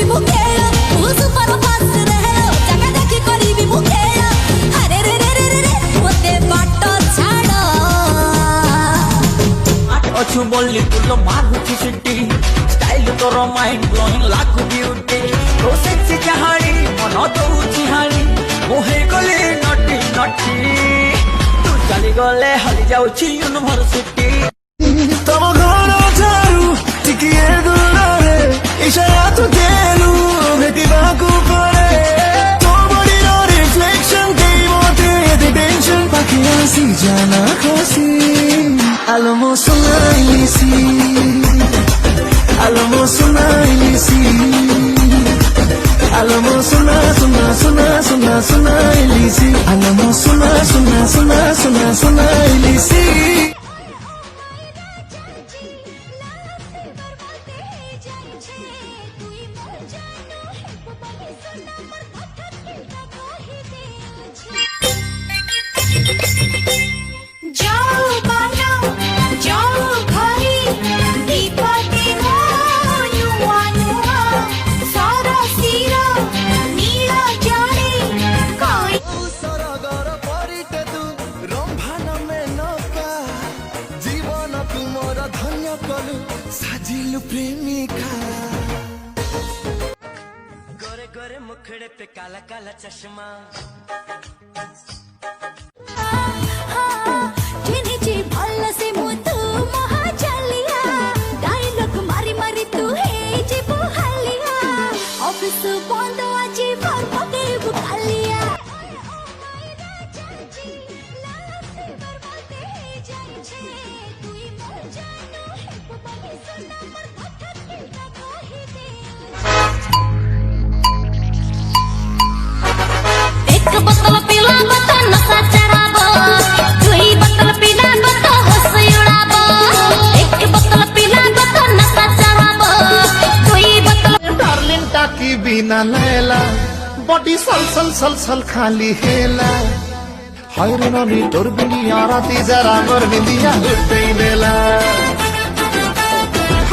କରିବି ମୁଁ ଖେଳ ତୁ ସୁପର ଫାଷ୍ଟ ରେଳ ଜାଗା ଦେଖି କରିବି ମୁଁ ଖେଳ ଆରେ ରେ ରେ ରେ ରେ ମୋତେ ବାଟ ଛାଡ଼ ଅଛୁ ବୋଲି ତୁ ମାରୁଛି ସିଟି ଷ୍ଟାଇଲ ତୋର ମାଇଣ୍ଡ ବ୍ଲୋଇଂ ଲାଗୁ ବିୟୁଟି ତୋ ସେକ୍ସି ଚାହାଣି ମନ ଦଉଛି ହାଣି ମୁଁ ହେଇଗଲି ନଟି ନଟି ତୁ ଚାଲିଗଲେ ହଲି ଯାଉଛି ୟୁନିଭର୍ସିଟି ତମ ଘର ଠାରୁ ଟିକିଏ ଦୂରରେ ଇଶାରା ତୁ ଦେଲୁ ଭେଟିବାକୁ ପଡ଼େ ତୋ ବଡିର ରିଫ୍ଲେକ୍ସନ ଦେଇ ମୋତେ ଏତେ ଟେନସନ ପାଖେ ଆସି ଜାନା ଖସି ଆଲୋ ମୋ ସୁନା ଇଲିସି ଆଲୋ ମୋ ସୁନା ଇଲିସି ଆଲୋ ମୋ ସୁନା ସୁନା ସୁନା ସୁନା ସୁନା ଇଲିସି ଆଲୋ ମୋ ସୁନା ସୁନା ସୁନା ସୁନା ସୁନା ଇଲିସି जाओ बाजाओ जाओ घरी दीपते हो नुआ नुआ सारा सिरा नीला जाने कोई सरगर परिते तू रंभान में नका जीवन तुमर धन्य कलु साजिलु प्रेमिका गोरे गोरे मुखड़े पे काला काला चश्मा चिनिची भल से मुतु महा चलिया डायलॉग मारी मारी तू हे जीबु हलिया ऑफिस बंद आजी फर पके बुखालिया एक बोतल पीला बता नशा चढ़ाबो दुई बोतल पीला बता होश उड़ाबो एक बोतल पीला बता नशा चढ़ाबो दुई बोतल डार्लिंग टाकी बिना लैला बॉडी सल सल सल सल खाली हेला हायरे ननी तोर बिंदिया राती जरा मोर बिंदिया उठते बेला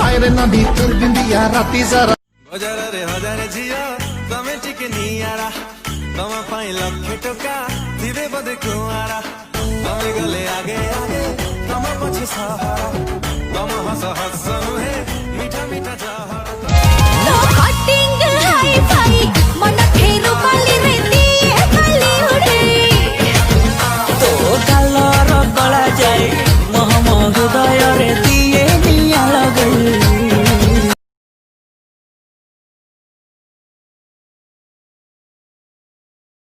हायरे ननी तोर बिंदिया राती जरा हजारे झियो तमे टिके नियारा तम पाई लक्षे टका दिबे बदे कुआरा तमे गले आगे आगे तम पछे सहारा तम हस हस नुहे मीठा मीठा